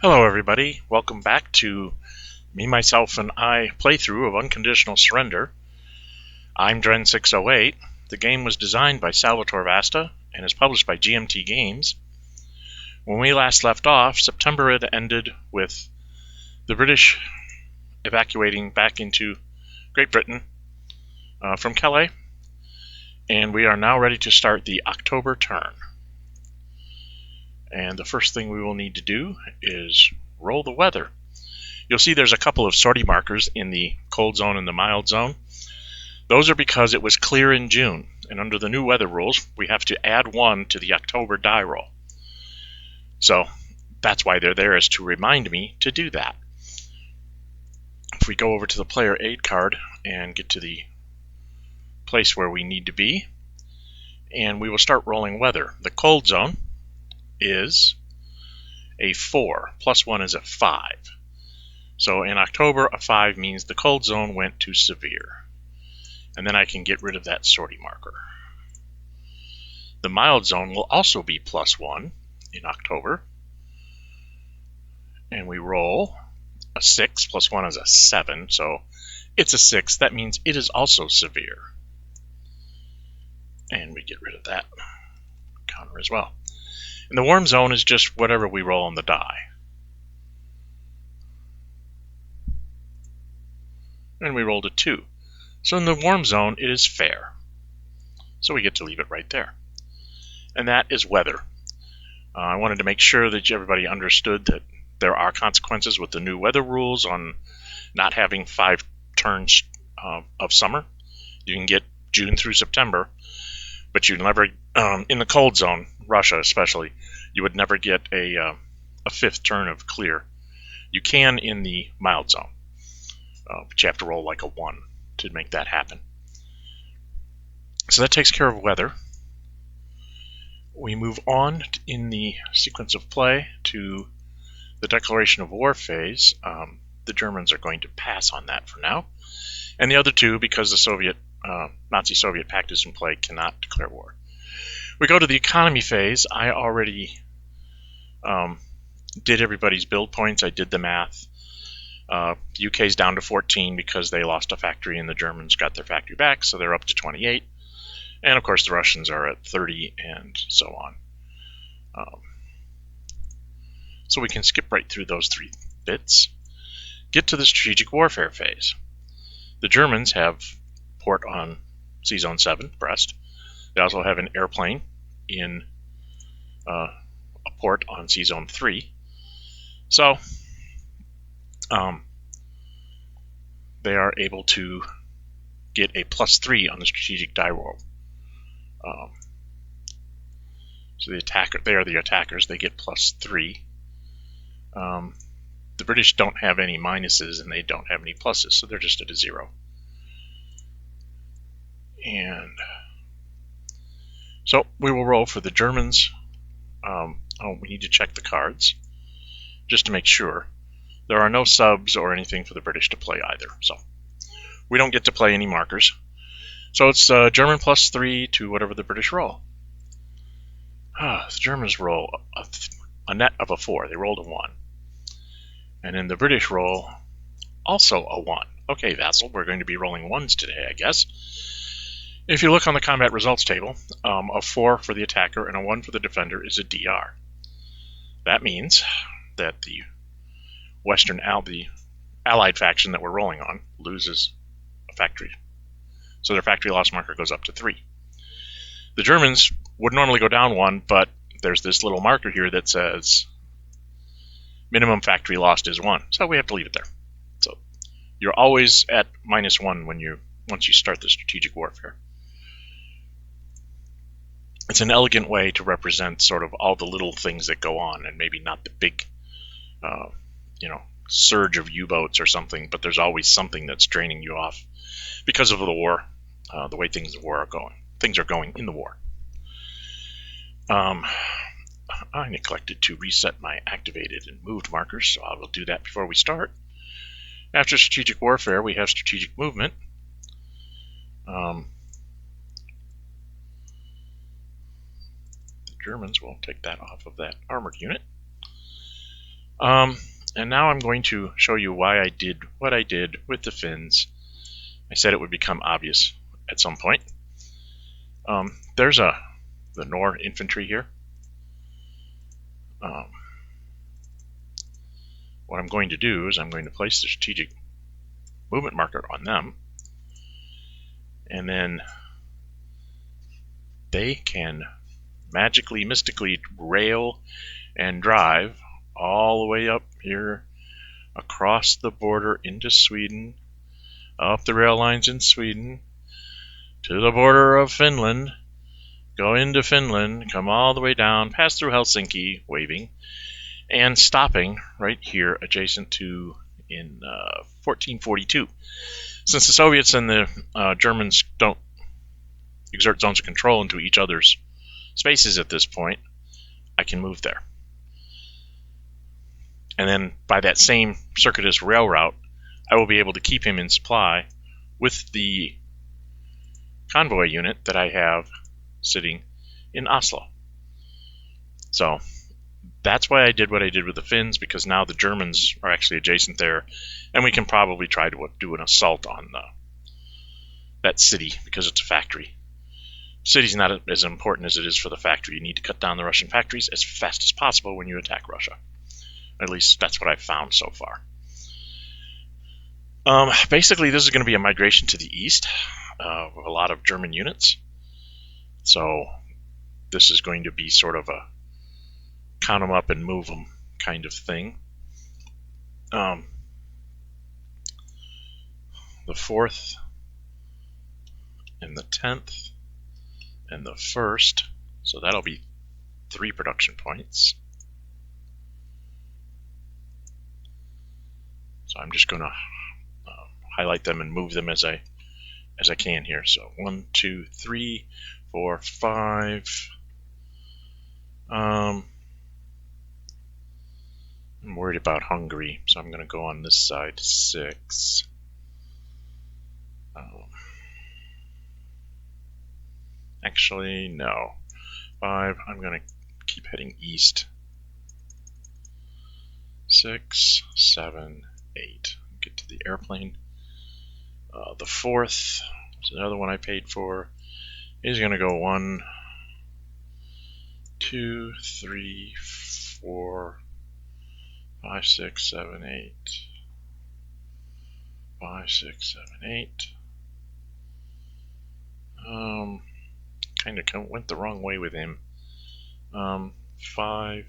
Hello everybody, welcome back to me, myself, and I playthrough of Unconditional Surrender. I'm Dren608. The game was designed by Salvatore Vasta and is published by GMT Games. When we last left off, September had ended with the British evacuating back into Great Britain from Calais, and we are now ready to start the October turn. And the first thing we will need to do is roll the weather. You'll see there's a couple of sortie markers in the cold zone and the mild zone. Those are because it was clear in June, and under the new weather rules, we have to add 1 to the October die roll. So that's why they're there, is to remind me to do that. If we go over to the player aid card and get to the place where we need to be, and we will start rolling weather. The cold zone is a 4, plus 1 is a 5. So in October, a 5 means the cold zone went to severe. And then I can get rid of that sortie marker. The mild zone will also be plus 1 in October. And we roll a 6, plus 1 is a 7, so it's a 6. That means it is also severe. And we get rid of that counter as well. And the warm zone is just whatever we roll on the die. And we rolled a 2. So in the warm zone, it is fair. So we get to leave it right there. And that is weather. I wanted to make sure that everybody understood that there are consequences with the new weather rules on not having 5 turns of summer. You can get June through September, but you never, in the cold zone, Russia especially, you would never get a 5th turn of clear. You can in the mild zone, but you have to roll like a 1 to make that happen. So that takes care of weather. We move on in the sequence of play to the declaration of war phase. The Germans are going to pass on that for now, and the other two, because the Nazi-Soviet pact is in play, cannot declare war. We go to the economy phase. I already did everybody's build points. I did the math. UK's down to 14 because they lost a factory and the Germans got their factory back, so they're up to 28. And of course the Russians are at 30 and so on. So we can skip right through those 3 bits. Get to the strategic warfare phase. The Germans have port on Sea Zone 7, Brest. They also have an airplane in a port on Sea Zone 3. So they are able to get a +3 on the strategic die roll. So they are the attackers. They get +3. The British don't have any minuses and they don't have any pluses, so they're just at a 0. And so we will roll for the Germans. We need to check the cards just to make sure. There are no subs or anything for the British to play either, so we don't get to play any markers. So it's German +3 to whatever the British roll. The Germans roll a net of a 4. They rolled a 1. And then the British roll also a 1. Okay, Vassal, we're going to be rolling 1s today, I guess. If you look on the combat results table, a 4 for the attacker and a 1 for the defender is a DR. That means that the the Allied faction that we're rolling on loses a factory. So their factory loss marker goes up to 3. The Germans would normally go down 1, but there's this little marker here that says minimum factory lost is 1. So we have to leave it there. So you're always at -1 once you start the strategic warfare. It's an elegant way to represent sort of all the little things that go on, and maybe not the big surge of U-boats or something, but there's always something that's draining you off because of the war, the way things are going in the war. I neglected to reset my activated and moved markers, so I will do that before we start. After strategic warfare, we have strategic movement. The Germans will take that off of that armored unit. And now I'm going to show you why I did what I did with the Finns. I said it would become obvious at some point. There's the Nor infantry here. What I'm going to do is I'm going to place the strategic movement marker on them, and then they can magically, mystically rail and drive all the way up here across the border into Sweden, up the rail lines in Sweden, to the border of Finland, go into Finland, come all the way down, pass through Helsinki, waving, and stopping right here adjacent to in 1442. Since the Soviets and the Germans don't exert zones of control into each other's spaces at this point, I can move there. And then by that same circuitous rail route, I will be able to keep him in supply with the convoy unit that I have sitting in Oslo. So that's why I did what I did with the Finns, because now the Germans are actually adjacent there, and we can probably try to do an assault on that city because it's a factory. City's not as important as it is for the factory. You need to cut down the Russian factories as fast as possible when you attack Russia. At least that's what I've found so far. Basically, this is going to be a migration to the east of a lot of German units. So this is going to be sort of a count them up and move them kind of thing. The 4th and the 10th and the 1st, so that'll be 3 production points. So I'm just going to highlight them and move them as I can here. So 1, 2, 3, 4, 5. I'm worried about Hungary, so I'm going to go on this side. 6. Actually, no. 5. I'm going to keep heading east. 6, 7, 8. Get to the airplane. The 4th, is another one I paid for, is going to go 1, 2, 3, 4, 5, 6, 7, 8. 5, 6, 7, 8. Kind of went the wrong way with him. 5,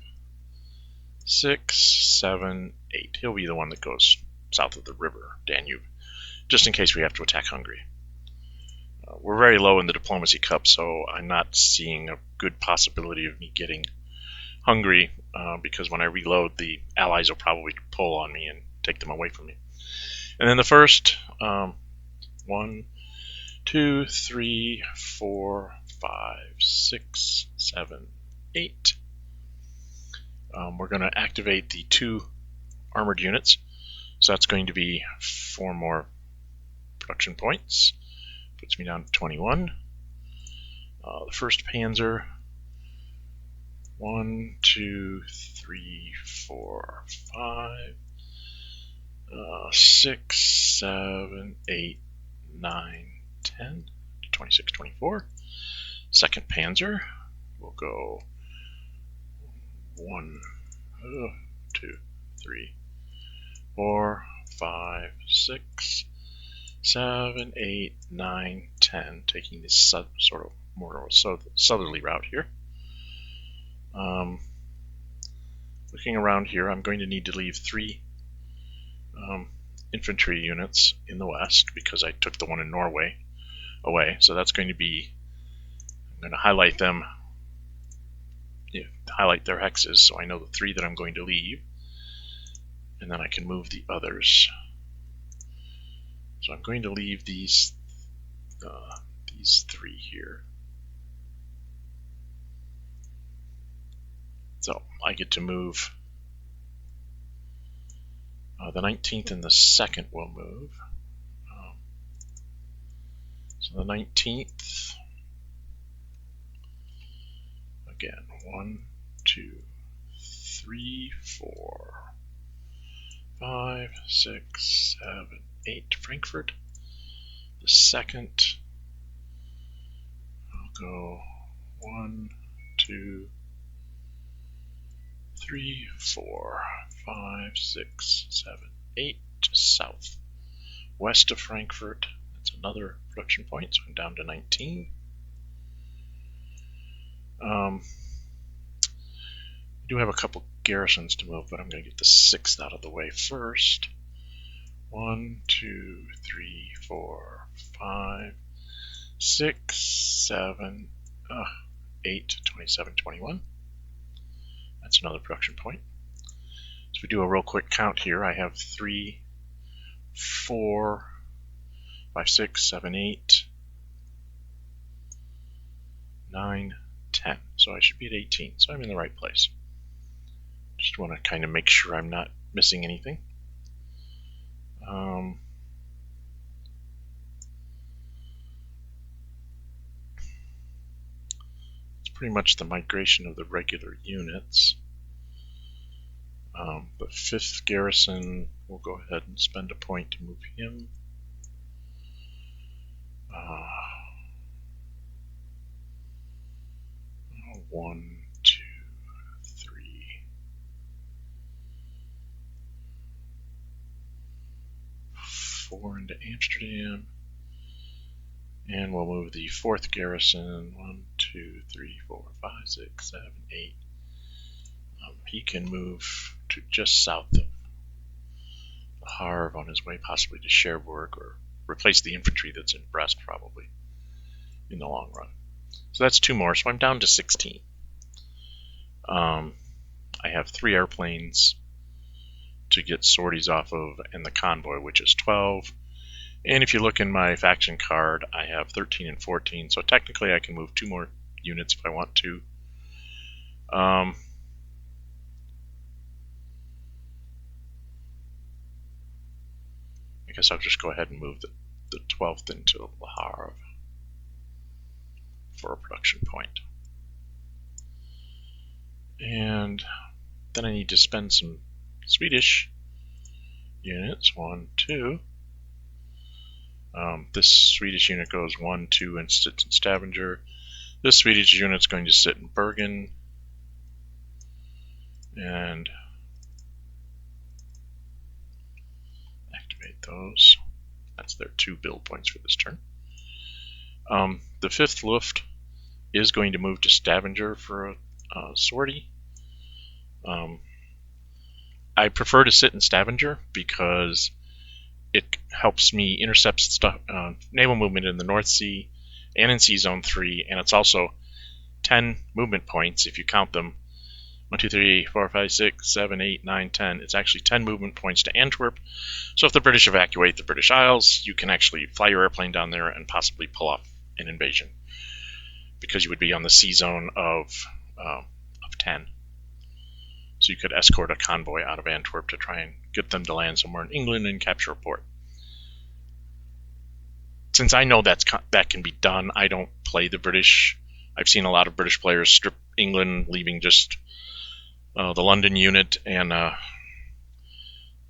6, 7, 8. He'll be the one that goes south of the river, Danube, just in case we have to attack Hungary. We're very low in the diplomacy cup, so I'm not seeing a good possibility of me getting Hungary, because when I reload, the allies will probably pull on me and take them away from me. And then the 1st, 1, 2, 3, 4, 5, 6, 7, 8. We're going to activate the 2 armored units, so that's going to be 4 more production points. Puts me down to 21. The 1st Panzer, 1, 2, 3, 4, 5, 6, 7, 8, 9, 10, 26, 24. 2nd Panzer will go 1, 2, 3, 4, 5, 6, 7, 8, 9, 10, taking this sort of more southerly route here. Looking around here, I'm going to need to leave 3 infantry units in the west because I took the one in Norway away. So that's going to be, I'm going to highlight them, highlight their hexes so I know the 3 that I'm going to leave, and then I can move the others. So I'm going to leave these 3 here. So I get to move. The 19th and the 2nd will move. So the 19th, again, 1, 2, 3, 4, 5, 6, 7, 8 Frankfurt. The second, I'll go 1, 2, 3, 4, 5, 6, 7, 8 south. West of Frankfurt, that's another production point, so I'm down to 19. I do have a couple garrisons to move, but I'm going to get the 6th out of the way first. 1, 2, 3, 4, 5, 6, 7, 8, 27, 21. That's another production point. So if we do a real quick count here, I have 3, 4, 5, 6, 7, 8, 9, 10. So I should be at 18. So I'm in the right place. Just want to kind of make sure I'm not missing anything. It's pretty much the migration of the regular units. The 5th garrison, we'll go ahead and spend a point to move him. 1, 2, 3. Four into Amsterdam. And we'll move the 4th garrison. 1, 2, 3, 4, 5, 6, 7, 8. He can move to just south of Harv on his way possibly to Cherbourg, or replace the infantry that's in Brest probably in the long run. So that's 2 more, so I'm down to 16. I have 3 airplanes to get sorties off of, and the convoy, which is 12. And if you look in my faction card, I have 13 and 14, so technically I can move 2 more units if I want to. I guess I'll just go ahead and move the 12th into Le Havre for a production point. And then I need to spend some Swedish units. 1, 2. This Swedish unit goes 1, 2 and sits in Stavanger. This Swedish unit's going to sit in Bergen. And activate those. That's their 2 build points for this turn. The 5th Luft is going to move to Stavanger for a sortie. I prefer to sit in Stavanger because it helps me intercept stuff, naval movement in the North Sea and in Sea Zone 3, and it's also 10 movement points if you count them. 1, 2, 3, 4, 5, 6, 7, 8, 9, 10. It's actually 10 movement points to Antwerp. So if the British evacuate the British Isles, you can actually fly your airplane down there and possibly pull off an invasion, because you would be on the sea zone of 10. So you could escort a convoy out of Antwerp to try and get them to land somewhere in England and capture a port. Since I know that can be done, I don't play the British. I've seen a lot of British players strip England, leaving just the London unit and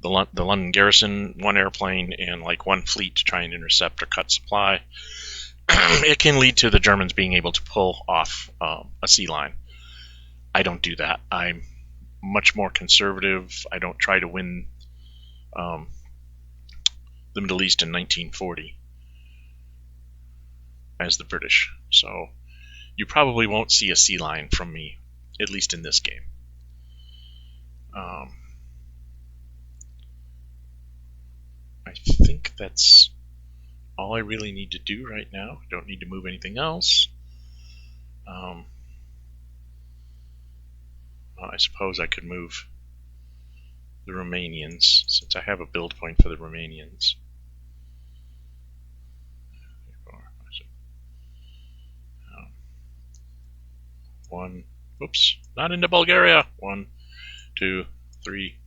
the London garrison, 1 airplane, and like 1 fleet to try and intercept or cut supply. It can lead to the Germans being able to pull off a sea line. I don't do that. I'm much more conservative. I don't try to win the Middle East in 1940 as the British. So you probably won't see a sea line from me, at least in this game. I think that's all I really need to do right now. I don't need to move anything else. I suppose I could move the Romanians, since I have a build point for the Romanians. 1, oops, not into Bulgaria. 1, 2, 3,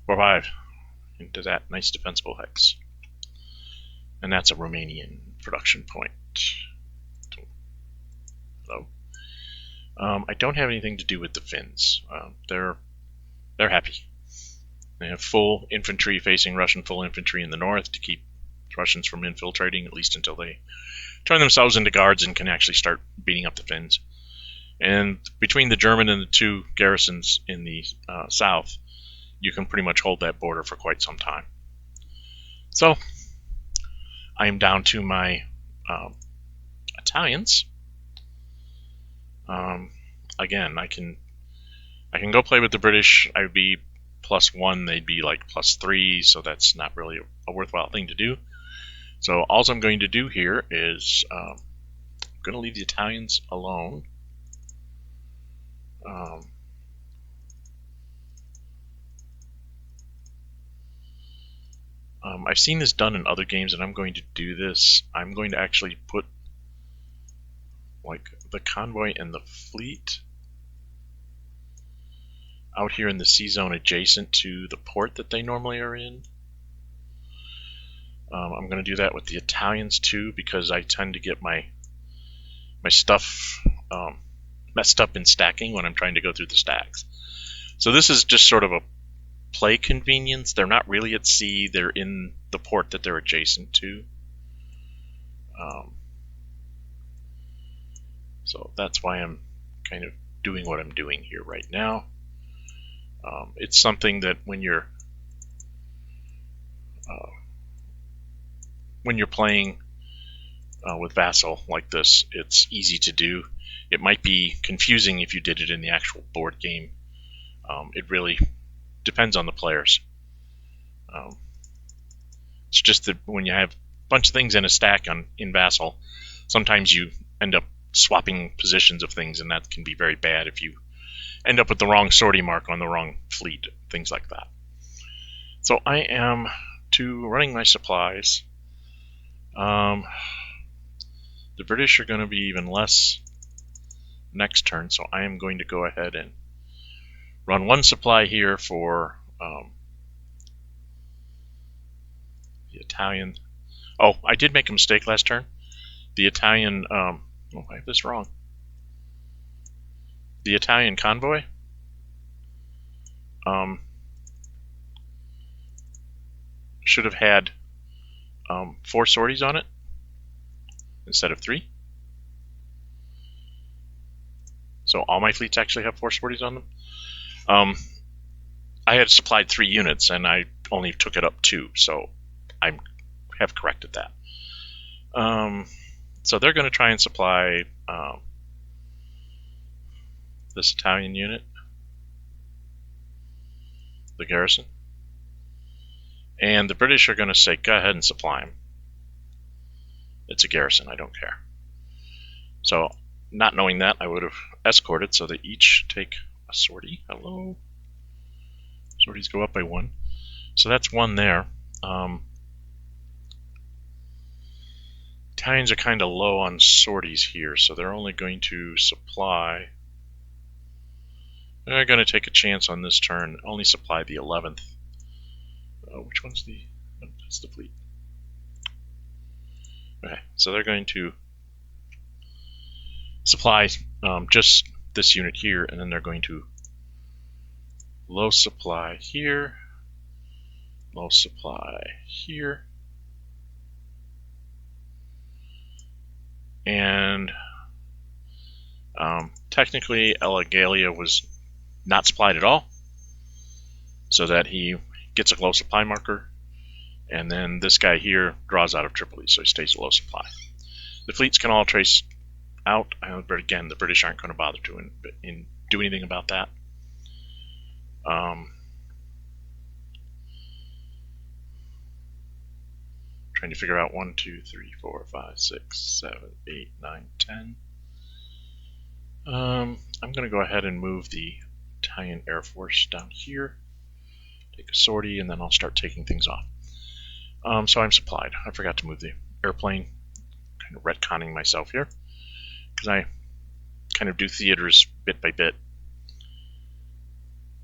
4, 5. Into that nice defensible hex. And that's a Romanian production point. Hello. I don't have anything to do with the Finns. They're happy. They have full infantry facing Russian full infantry in the north to keep Russians from infiltrating, at least until they turn themselves into guards and can actually start beating up the Finns. And between the German and the two garrisons in the south, you can pretty much hold that border for quite some time. So I am down to my Italians. Again, I can go play with the British. I would be +1, they'd be like +3, so that's not really a worthwhile thing to do. So all I'm going to do here is I'm going to leave the Italians alone. I've seen this done in other games, and I'm going to do this. I'm going to actually put like the convoy and the fleet out here in the sea zone adjacent to the port that they normally are in. I'm going to do that with the Italians too, because I tend to get my stuff messed up in stacking when I'm trying to go through the stacks. So this is just sort of a play convenience. They're not really at sea, they're in the port that they're adjacent to. So that's why I'm kind of doing what I'm doing here right now. It's something that when you're playing with Vassal like this, it's easy to do. It might be confusing if you did it in the actual board game. It really depends on the players. It's just that when you have a bunch of things in a stack in Vassal, sometimes you end up swapping positions of things, and that can be very bad if you end up with the wrong sortie mark on the wrong fleet, things like that. So I am running my supplies. The British are going to be even less next turn, so I am going to go ahead and run one supply here for the Italian. Oh, I did make a mistake last turn. The Italian, oh, I have this wrong. The Italian convoy should have had 4 sorties on it instead of 3. So all my fleets actually have 4 sorties on them. I had supplied 3 units and I only took it up 2, so I have corrected that. So they're going to try and supply this Italian unit, the garrison, and the British are going to say, go ahead and supply them. It's a garrison, I don't care. So, not knowing that, I would have escorted so they each take a sortie. Hello. Sorties go up by 1. So that's 1 there. Italians are kind of low on sorties here, so they're only going to supply. They're going to take a chance on this turn, only supply the 11th. Which one's the... Oh, that's the fleet. Okay, so they're going to supply just this unit here, and then they're going to low supply here, low supply here, and technically Ella Gallia was not supplied at all, so that he gets a low supply marker, and then this guy here draws out of Tripoli, so he stays a low supply. The fleets can all trace out, but again, the British aren't going to bother to do anything about that. Trying to figure out 1, 2, 3, 4, 5, 6, 7, 8, 9, 10. I'm going to go ahead and move the Italian Air Force down here, take a sortie, and then I'll start taking things off. So I'm supplied. I forgot to move the airplane, kind of retconning myself here, because I kind of do theaters bit by bit.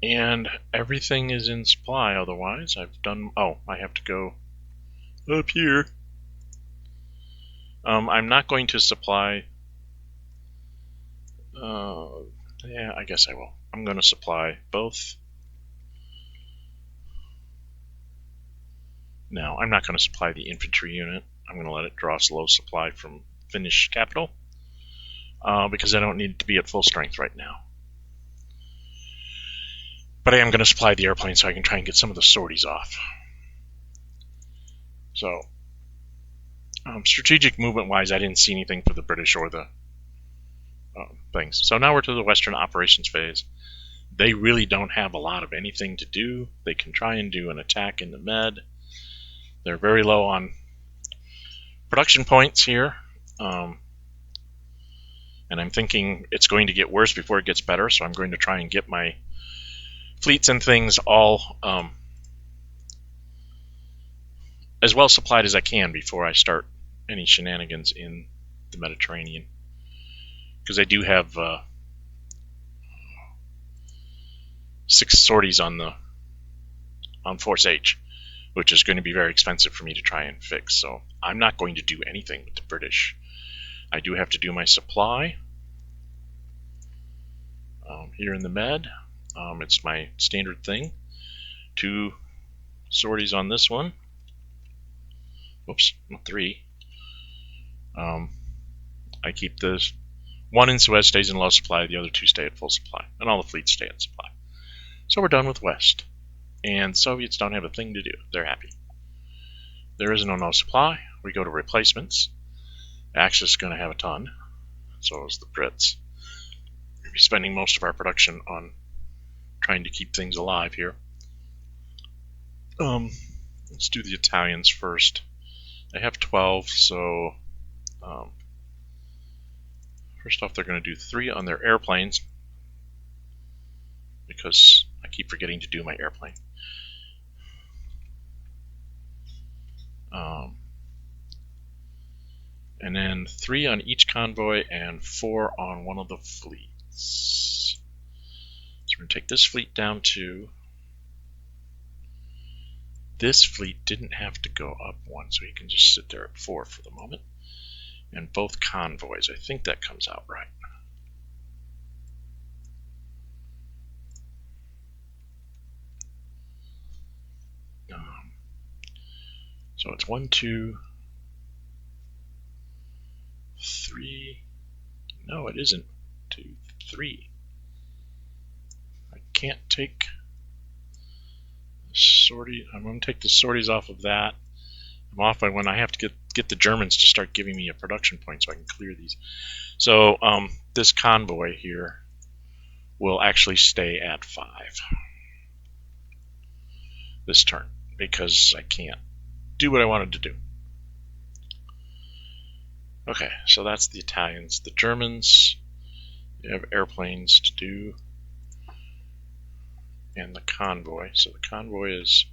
And everything is in supply, otherwise I've done... Oh, I have to go up here. I'm not going to supply... yeah, I guess I will. I'm going to supply both Now, I'm not going to supply the infantry unit. I'm going to let it draw slow supply from Finnish capital because I don't need it to be at full strength right now. But I am going to supply the airplane so I can try and get some of the sorties off. So, strategic movement-wise, I didn't see anything for the British or the things. So now we're to the Western operations phase. They really don't have a lot of anything to do. They can try and do an attack in the Med. They're very low on production points here. And I'm thinking it's going to get worse before it gets better, so I'm going to try and get my fleets and things all as well supplied as I can before I start any shenanigans in the Mediterranean. Because I do have 6 sorties on Force H, which is going to be very expensive for me to try and fix. So I'm not going to do anything with the British. I do have to do my supply here in the Med. It's my standard thing. 2 sorties on this one. Whoops, not 3. I keep this. 1 in Suez stays in low supply, the other 2 stay at full supply, and all the fleets stay at supply. So we're done with West. And Soviets don't have a thing to do. They're happy. There is no supply. We go to replacements. Axis is going to have a ton. So is the Brits. We'll be spending most of our production on trying to keep things alive here. Let's do the Italians first. They have 12, so first off they're going to do 3 on their airplanes because I keep forgetting to do my airplane. And then 3 on each convoy and 4 on one of the fleets. So we're going to take this fleet down to... This fleet didn't have to go up 1, so he can just sit there at 4 for the moment. And both convoys, I think that comes out right. So it's 1, 2, 3. No, it isn't. 2, 3. I can't take the sortie. I'm going to take the sorties off of that. I'm off by when I have to get the Germans to start giving me a production point so I can clear these. So this convoy here will actually stay at 5 this turn because I can't do what I wanted to do. Okay, so that's the Italians. The Germans, they have airplanes to do, and the convoy. So the convoy is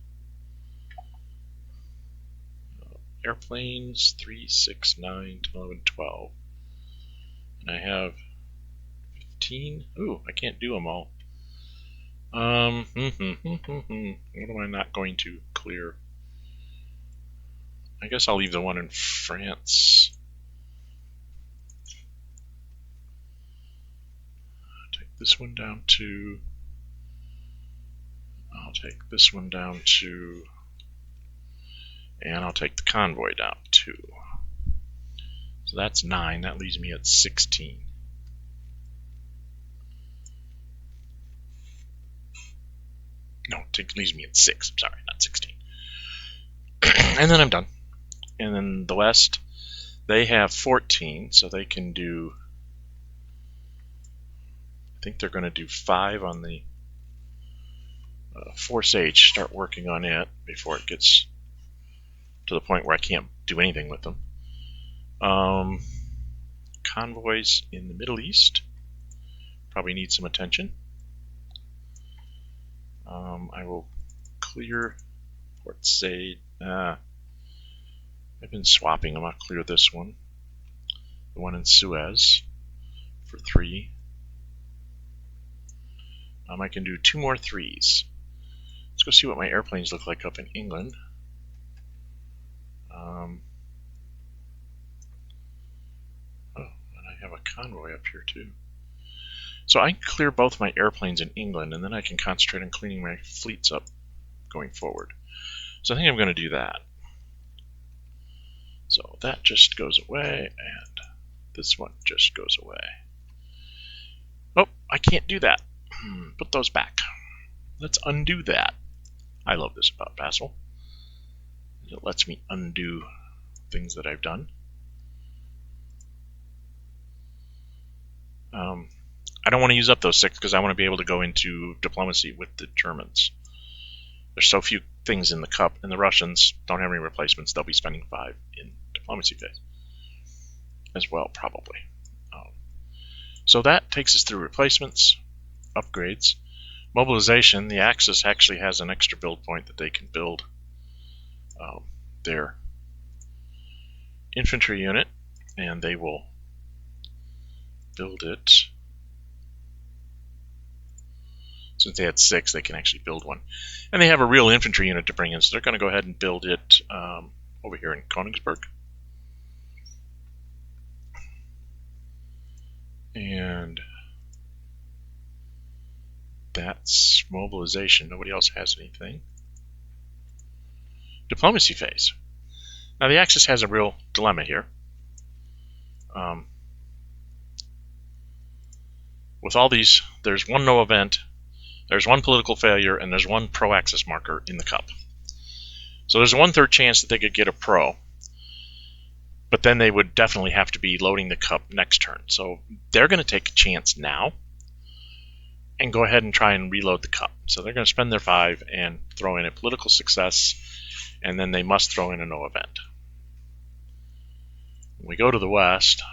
airplanes 3, 6, 9, 10, 11, 12. And I have 15. Ooh, I can't do them all. What am I not going to clear? I guess I'll leave the one in France. Take this one down to... I'll take this one down to... And I'll take the convoy down to 2. So that's 9. That leaves me at 16. No, it leaves me at 6. I'm sorry, not 16. And then I'm done. And then the West, they have 14, so they can do... I think they're going to do 5 on the Force H, start working on it before it gets to the point where I can't do anything with them. Convoys in the Middle East probably need some attention. I will clear Port Said. I've been swapping them. I'll clear this one. The one in Suez for 3. I can do 2 more 3s. Let's go see what my airplanes look like up in England. And I have a convoy up here too. So I can clear both my airplanes in England, and then I can concentrate on cleaning my fleets up going forward. So I think I'm going to do that. So that just goes away, and this one just goes away. Oh, I can't do that. Put those back. Let's undo that. I love this about Vassal. It lets me undo things that I've done. I don't want to use up those 6 because I want to be able to go into diplomacy with the Germans. There's so few things in the cup, and the Russians don't have any replacements. They'll be spending 5 in diplomacy phase as well, probably. So that takes us through replacements, upgrades, mobilization. The Axis actually has an extra build point that they can build their infantry unit, and they will build it. Since they had 6, they can actually build one. And they have a real infantry unit to bring in, so they're going to go ahead and build it over here in Königsberg. And that's mobilization. Nobody else has anything. Diplomacy phase. Now the Axis has a real dilemma here. With all these, there's one no event, there's one political failure, and there's one pro-Axis marker in the cup. So there's a 1/3 chance that they could get a pro, but then they would definitely have to be loading the cup next turn. So they're going to take a chance now and go ahead and try and reload the cup. So they're going to spend their 5 and throw in a political success, and then they must throw in a no event. When we go to the west,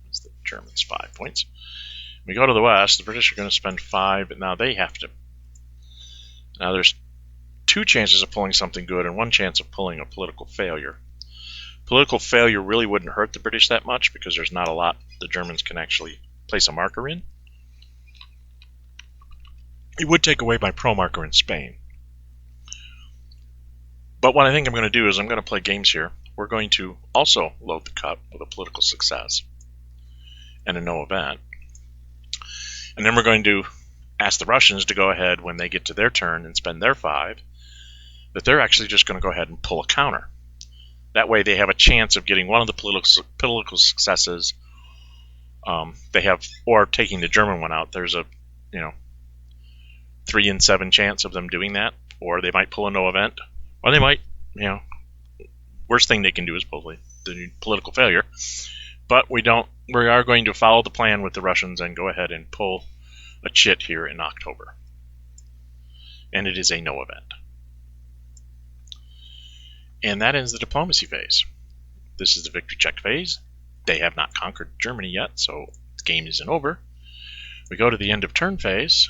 that's the Germans' 5 points. When we go to the west, the British are going to spend 5, but now they have to. Now there's 2 chances of pulling something good and 1 chance of pulling a political failure. Political failure really wouldn't hurt the British that much because there's not a lot the Germans can actually place a marker in. It would take away my pro marker in Spain. But what I think I'm going to do is I'm going to play games here. We're going to also load the cup with a political success and a no event. And then we're going to ask the Russians to go ahead when they get to their turn and spend their 5, that they're actually just going to go ahead and pull a counter. That way they have a chance of getting one of the political successes they have, or taking the German one out. There's a 3 in 7 chance of them doing that, or they might pull a no event, or they might, worst thing they can do is pull the political failure. But we are going to follow the plan with the Russians and go ahead and pull a chit here in October. And it is a no event. And that ends the diplomacy phase. This is the victory check phase. They have not conquered Germany yet, so the game isn't over. We go to the end of turn phase.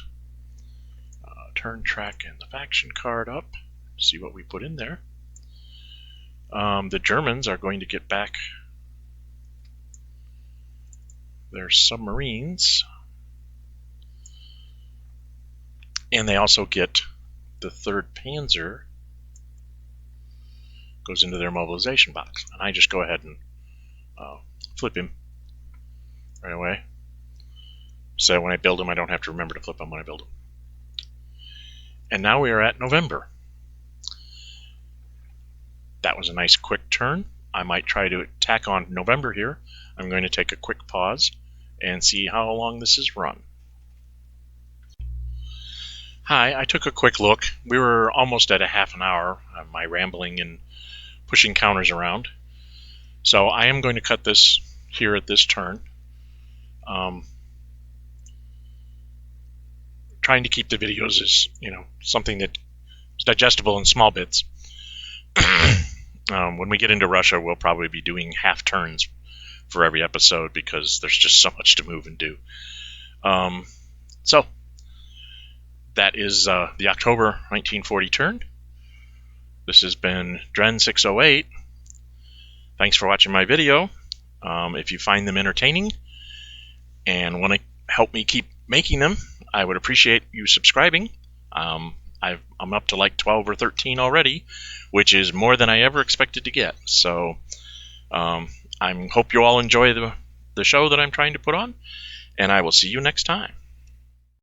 Turn track and the faction card up. See what we put in there. The Germans are going to get back their submarines. And they also get the 3rd Panzer. Goes into their mobilization box. And I just go ahead and flip him right away. So when I build him, I don't have to remember to flip him when I build him. And now we are at November. That was a nice quick turn. I might try to tack on November here. I'm going to take a quick pause and see how long this is run. Hi, I took a quick look. We were almost at a half an hour of my rambling and pushing counters around. So I am going to cut this here at this turn. Trying to keep the videos as, something that is digestible in small bits. When we get into Russia, we'll probably be doing half turns for every episode because there's just so much to move and do. So that is the October 1940 turn. This has been Dren608. Thanks for watching my video. If you find them entertaining and want to help me keep making them, I would appreciate you subscribing. I'm up to like 12 or 13 already, which is more than I ever expected to get. So I hope you all enjoy the show that I'm trying to put on, and I will see you next time.